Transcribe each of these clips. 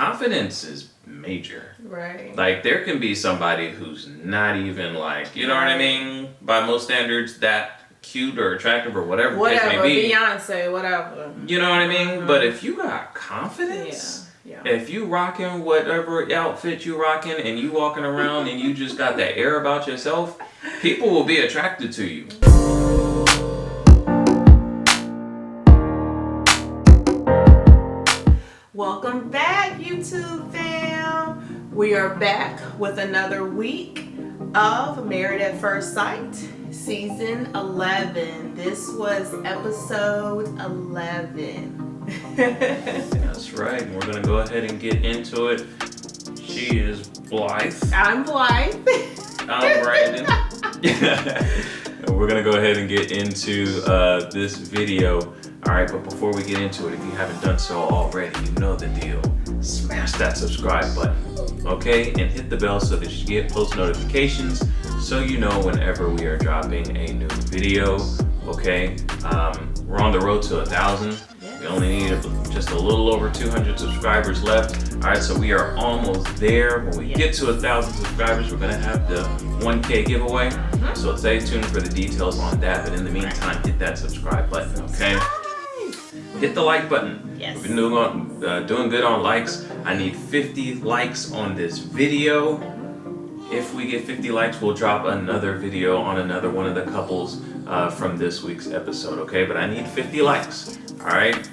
confidence is major. Right. Like, there can be somebody who's not even like, you know what I mean? By most standards, that cute or attractive or whatever the case may be. Beyonce, whatever. You know what I mean? But if you got confidence, if you rocking whatever outfit you rocking and you walking around and you just got that air about yourself, people will be attracted to you. Welcome back, YouTube fam. We are back with another week of Married at First Sight, season 11. This was episode 11. That's right. We're going to go ahead and get into it. She is Blythe. I'm Blythe. I'm Brandon. And we're going to go ahead and get into this video. All right, but before we get into it, if you haven't done so already, you know the deal. Smash that subscribe button, okay? And hit the bell so that you get post notifications so you know whenever we are dropping a new video, okay? We're on the road to 1,000. We only need just a little over 200 subscribers left. All right, so we are almost there. When we get to 1,000 subscribers, we're gonna have the 1K giveaway. So stay tuned for the details on that. But in the meantime, hit that subscribe button, okay? Hit the like button. Yes. We've been doing good on likes. I need 50 likes on this video. If we get 50 likes, we'll drop another video on another one of the couples from this week's episode, okay? But I need 50 likes, all right?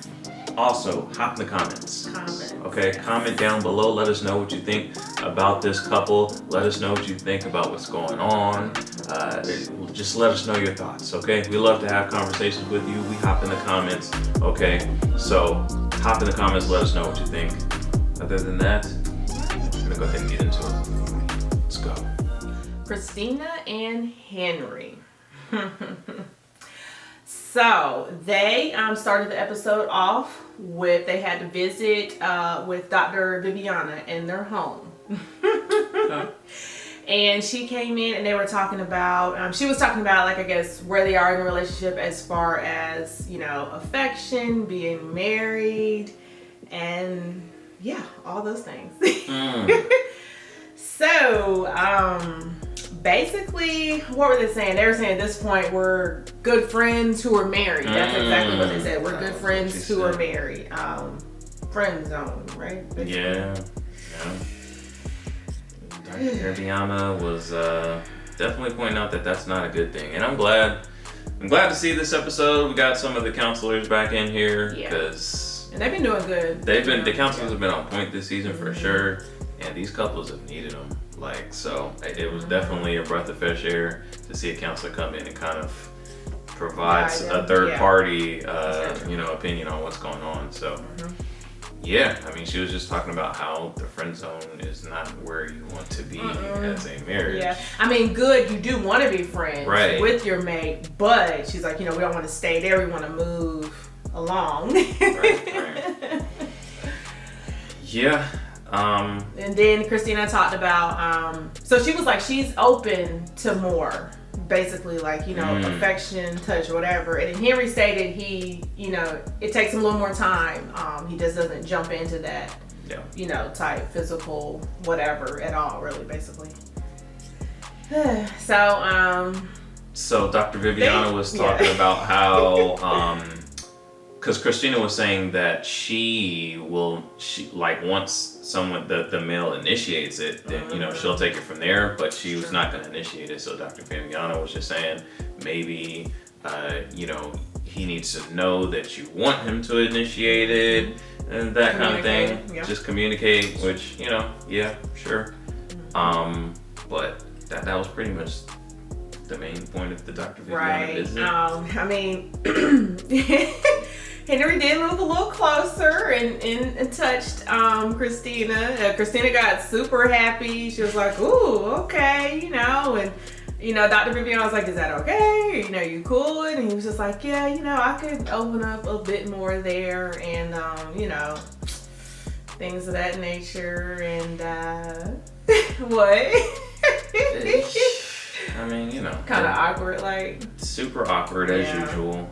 Also, hop in the comments. Okay, comment down below. Let us know what you think about this couple. Let us know what you think about what's going on. Just let us know your thoughts, okay? We love to have conversations with you. We hop in the comments, okay? So, hop in the comments. Let us know what you think. Other than that, I'm going to go ahead and get into it. Let's go. Christina and Henry. So they started the episode off with they had to visit with Dr. Viviana in their home. And she came in and they were talking about, she was talking about, like, I guess, where they are in a relationship as far as, you know, affection, being married, and yeah, all those things. So, basically, what were they saying? They were saying at this point, we're good friends who are married. That's exactly what they said. We're good friends who are married. Friend zone, right? Basically. Yeah. Dr. Viviana was definitely pointing out that that's not a good thing. And I'm glad to see this episode. We got some of the counselors back in here. Because and they've been doing good. The counselors have been on point this season for sure. And these couples have needed them. Like, so it was definitely a breath of fresh air to see a counselor come in and kind of provide a third party, opinion on what's going on. So, yeah, I mean, she was just talking about how the friend zone is not where you want to be as a marriage. Yeah, I mean, good, you do want to be friends with your mate, but she's like, we don't want to stay there. We want to move along. Right. Yeah. And then Christina talked about, so she was like, she's open to more, basically, like, affection, touch, whatever. And then Henry stated he, it takes him a little more time. He just doesn't jump into that, type physical, whatever at all, really, basically. So Dr. Viviana was talking about how, because Christina was saying that she once someone the male initiates it, then she'll take it from there, but she was not going to initiate it. So Dr. Viviana was just saying maybe he needs to know that you want him to initiate it and that kind of thing. Yeah. Just communicate, which yeah, sure. But that was pretty much the main point of the Dr. Viviana visit. I mean, Henry did move a little closer and touched Christina. Christina got super happy. She was like, ooh, okay, and Dr. Viviana was like, is that okay? You cool? And he was just like, yeah, I could open up a bit more there and, things of that nature. And, what? I mean, kind of awkward, like. Super awkward as usual.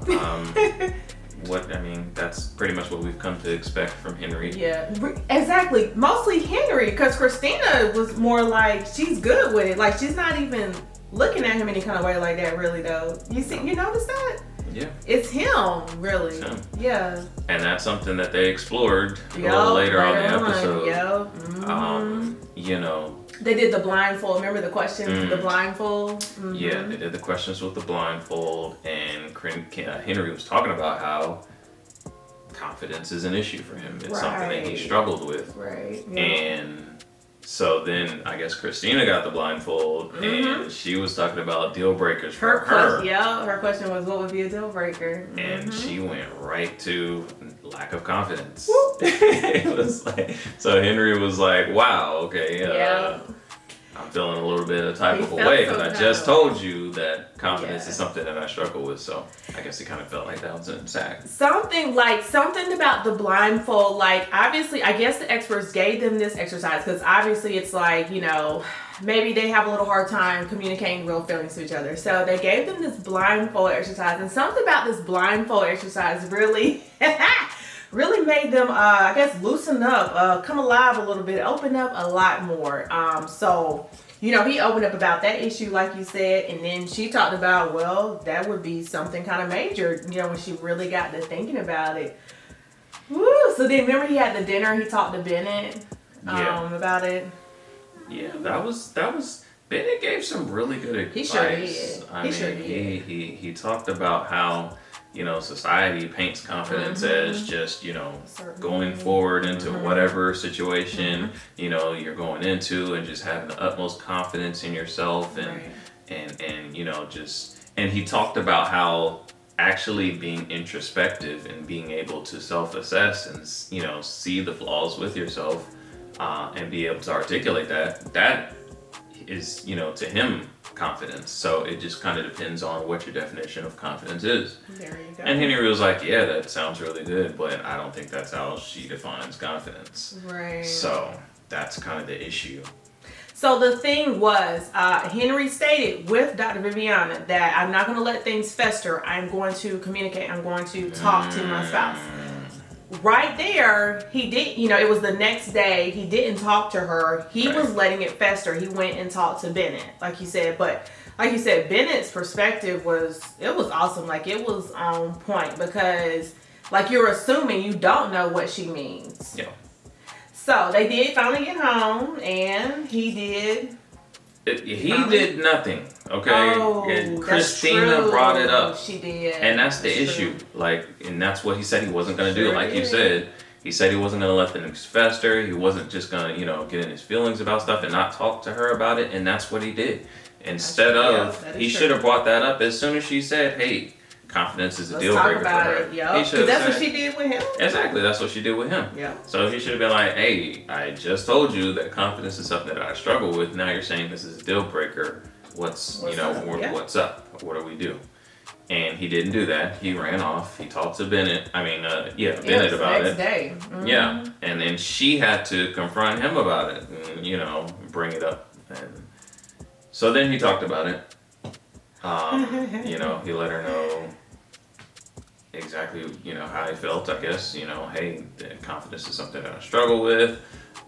that's pretty much what we've come to expect from Henry. Yeah, exactly. Mostly Henry, because Christina was more like, she's good with it. Like, she's not even looking at him any kind of way like that, really, though. You notice that? Yeah. It's him, really. It's him. Yeah. And that's something that they explored a little later on in the episode. Yep. Mm-hmm. They did the blindfold. Remember the questions, the blindfold? Mm-hmm. Yeah, they did the questions with the blindfold, and Henry was talking about how confidence is an issue for him. It's something that he struggled with. Right. Yeah. And so then I guess Christina got the blindfold, and she was talking about deal breakers for her. Her question was, what would be a deal breaker? And she went right to lack of confidence. It was like, so Henry was like, wow, okay, I'm feeling a little bit of type of a way because I just told you that confidence is something that I struggle with. So I guess he kind of felt like that was in sack. Something about the blindfold, like obviously I guess the experts gave them this exercise because obviously it's like, maybe they have a little hard time communicating real feelings to each other. So they gave them this blindfold exercise, and something about this blindfold exercise really really made them, I guess, loosen up, come alive a little bit, open up a lot more. So, he opened up about that issue, like you said, and then she talked about, well, that would be something kind of major, when she really got to thinking about it. Woo! So then, remember he had the dinner, he talked to Bennett about it. Yeah, that was Bennett gave some really good advice. He sure did. He talked about how, society paints confidence as just, going forward into whatever situation, you're going into, and just having the utmost confidence in yourself, and and he talked about how actually being introspective and being able to self-assess and, see the flaws with yourself, and be able to articulate that is, to him, confidence. So it just kind of depends on what your definition of confidence is. There you go. And Henry was like, yeah, that sounds really good, but I don't think that's how she defines confidence. Right. So that's kind of the issue. So the thing was, Henry stated with Dr. Viviana that I'm not going to let things fester. I'm going to communicate. I'm going to talk to my spouse. Right there, he did, it was the next day, he didn't talk to her. He was letting it fester. He went and talked to Bennett, like you said. But like you said, Bennett's perspective was awesome. Like, it was on point because, like, you're assuming you don't know what she means. Yeah. So they did finally get home, and he did. He did nothing, okay? Oh, and Christina brought it up. She did. And that's the issue. Like, and that's what he said he wasn't going to do. Like you said, he said he wasn't going to let things fester. He wasn't just going to, get in his feelings about stuff and not talk to her about it. And that's what he did. Instead he should have brought that up as soon as she said, hey, confidence is a deal breaker for her. Because that's what she did with him. Exactly, that's what she did with him. Yeah. So he should have been like, hey, I just told you that confidence is something that I struggle with. Now you're saying this is a deal breaker. What's up? What do we do? And he didn't do that. He ran off. He talked to Bennett. Bennett about it. Next day. Mm-hmm. Yeah. And then she had to confront him about it and, bring it up. And so then he talked about it. He let her know exactly, how he felt, I guess. Hey, confidence is something that I struggle with.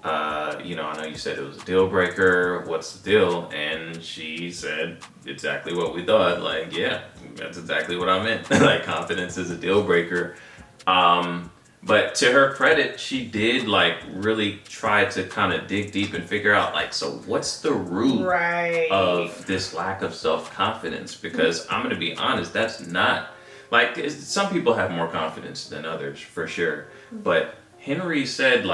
I know you said it was a deal breaker. What's the deal? And she said exactly what we thought. Like, yeah, that's exactly what I meant. Like, confidence is a deal breaker. But to her credit, she did really try to kind of dig deep and figure out so what's the root of this lack of self-confidence? Because I'm going to be honest, that's not some people have more confidence than others for sure. But Henry said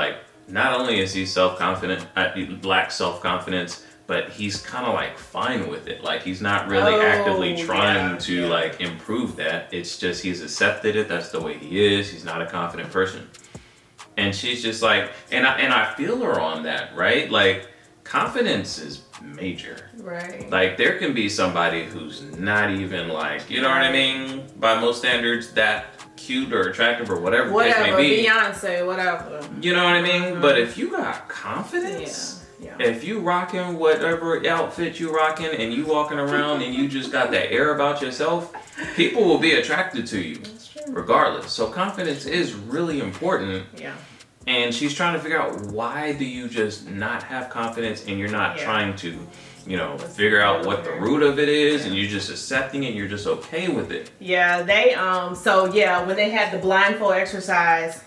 not only is he self-confident, he lacks self-confidence, but he's kind of fine with it. He's not really actively trying to improve that. It's just he's accepted it. That's the way he is. He's not a confident person. And she's just and I feel her on that, right? Confidence is major. Right. There can be somebody who's not even you know what I mean? By most standards, that cute or attractive or whatever the case may be. Beyonce, whatever. You know what I mean? But if you got confidence, if you rocking whatever outfit you rocking and you walking around and you just got that air about yourself, people will be attracted to you. That's true. regardless. So confidence is really important. Yeah. And she's trying to figure out, why do you just not have confidence, and you're not trying to, figure out what the root of it is, and you're just accepting it, you're just okay with it. Yeah, they when they had the blindfold exercise,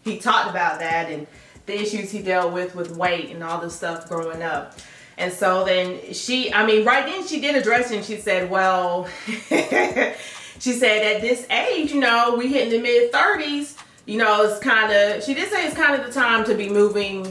he talked about that and the issues he dealt with weight and all this stuff growing up. And so then right then she did address it, and she said, well, she said at this age, we hit in the mid-30s, it's kind of, she did say it's kind of the time to be moving,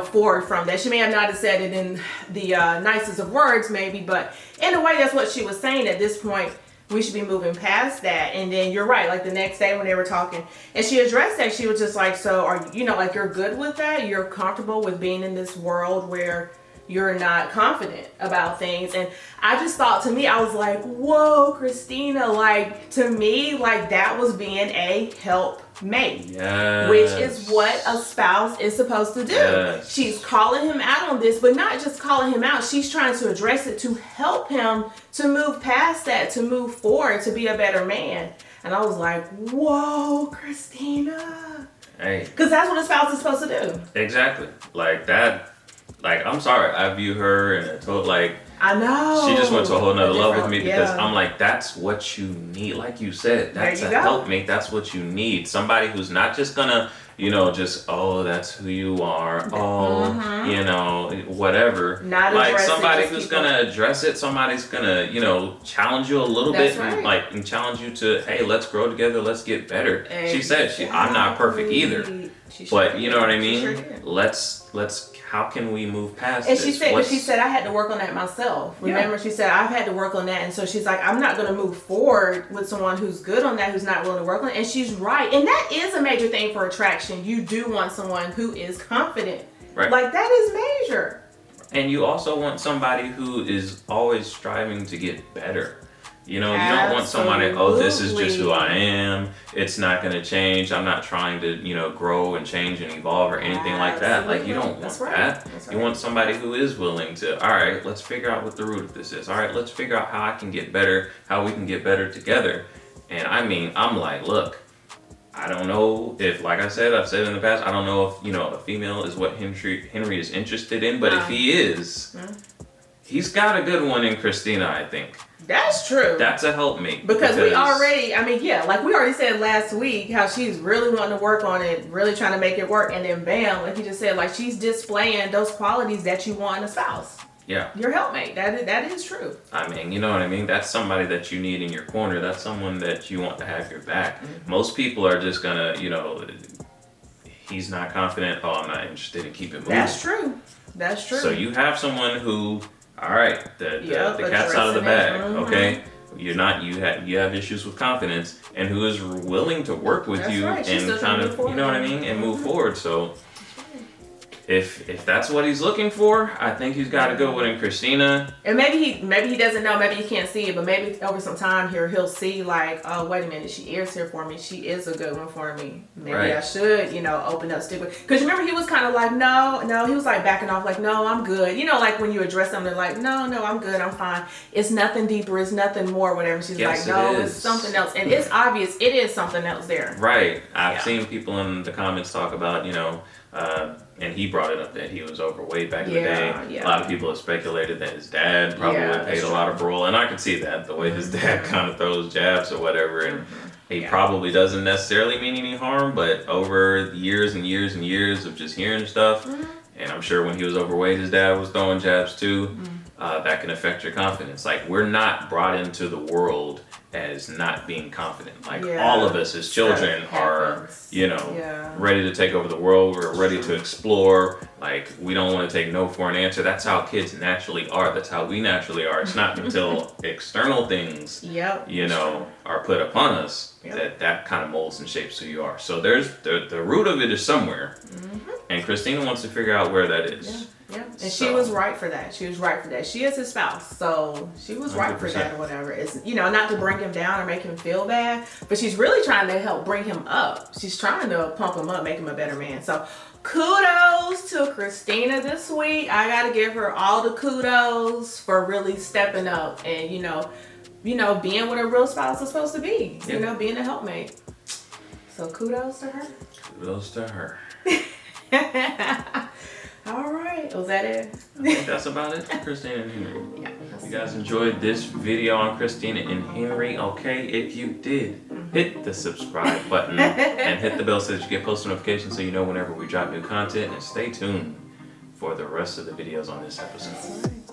forward from that. She may have not said it in the nicest of words maybe, but in a way that's what she was saying. At this point, we should be moving past that. And then you're right, like the next day when they were talking and she addressed that, she was just like, so are like, you're good with that? You're comfortable with being in this world where you're not confident about things? And I just thought, to me, I was like, whoa, Christina, like, to me, like, that was being a helpmate. Yes. Which is what a spouse is supposed to do. Yes. She's calling him out on this, but not just calling him out. She's trying to address it to help him to move past that, to move forward, to be a better man. And I was like, whoa, Christina. Hey. Because that's what a spouse is supposed to do. Exactly. Like that. Like, I'm sorry, I view her and I know. she just went to a whole nother level with me, because yeah. I'm like, that's what you need. Like you said, that's there a you go. helpmate. That's what you need. Somebody who's not just gonna, just, oh, that's who you are. Oh, whatever. Not like address somebody it, who's gonna address it. Somebody's gonna, challenge you a little That's bit, right. and challenge you to, hey, let's grow together. Let's get better. Exactly. She said, I'm not perfect either. But you know what I mean? She sure did. Let's how can we move past and this? She said I had to work on that myself. Remember, Yeah. she said I've had to work on that, and so she's like, I'm not going to move forward with someone who's good on that, who's not willing to work on it. And she's right, and that is a major thing for attraction. You do want someone who is confident, Right. Like that is major. And you also want somebody who is always striving to get better. You don't want somebody, oh, this is just who I am. It's not going to change. I'm not trying to, grow and change and evolve or anything like that. Like, you don't want that. You want somebody who is willing to, all right, let's figure out what the root of this is. All right, let's figure out how I can get better, how we can get better together. And I'm like, look, I don't know if, like I've said in the past, I don't know if, a female is what Henry is interested in. But if he is, he's got a good one in Christina, I think. That's true. That's a helpmate. Because we already, like we already said last week, how she's really wanting to work on it, really trying to make it work. And then bam, like you just said, like she's displaying those qualities that you want in a spouse. Yeah. Your helpmate. That is true. You know what I mean? That's somebody that you need in your corner. That's someone that you want to have your back. Mm-hmm. Most people are just gonna, he's not confident. Oh, I'm not interested in keeping moving. That's true. So you have someone who, all right, the cat's out of the bag. Mm-hmm. Okay, you have issues with confidence, and who is willing to work with you and kind of, you know what I mean, and move forward. So if that's what he's looking for, I think he's got to go with Christina. And maybe he doesn't know, maybe he can't see it, but maybe over some time here he'll see like, oh, wait a minute, she is here for me. She is a good one for me. Maybe I should, open up, stick with. Because remember, he was kind of like, no, he was like backing off, like, no, I'm good. Like when you address something, like, no, I'm good, I'm fine. It's nothing deeper, it's nothing more, whatever. She's like, no, it's something else. And it's obvious, it is something else there. Right. I've seen people in the comments talk about, and he brought it up that he was overweight back in the day. Yeah. A lot of people have speculated that his dad probably paid a lot of role, and I can see that, the way his dad kind of throws jabs or whatever, and he probably doesn't necessarily mean any harm, but over years and years and years of just hearing stuff, and I'm sure when he was overweight, his dad was throwing jabs too, that can affect your confidence. Like, we're not brought into the world as not being confident. Like, all of us as children are, ready to take over the world. We're ready to explore. Like, we don't want to take no for an answer. That's how kids naturally are. That's how we naturally are. It's not until external things, are put upon us that kind of molds and shapes who you are. So there's the root of it is somewhere. And Christina wants to figure out where that is. Yeah, and she was right for that. She is his spouse, so she was right 100%. For that or whatever. It's not to bring him down or make him feel bad, but she's really trying to help bring him up. She's trying to pump him up, make him a better man. So kudos to Christina this week. I gotta give her all the kudos for really stepping up and being what a real spouse is supposed to be. Being a helpmate. So kudos to her. Kudos to her. All right. Was that it? I think that's about it for Christina and Henry. Yeah. If you guys enjoyed this video on Christina and Henry, okay, if you did, hit the subscribe button and hit the bell so that you get post notifications so you know whenever we drop new content, and stay tuned for the rest of the videos on this episode.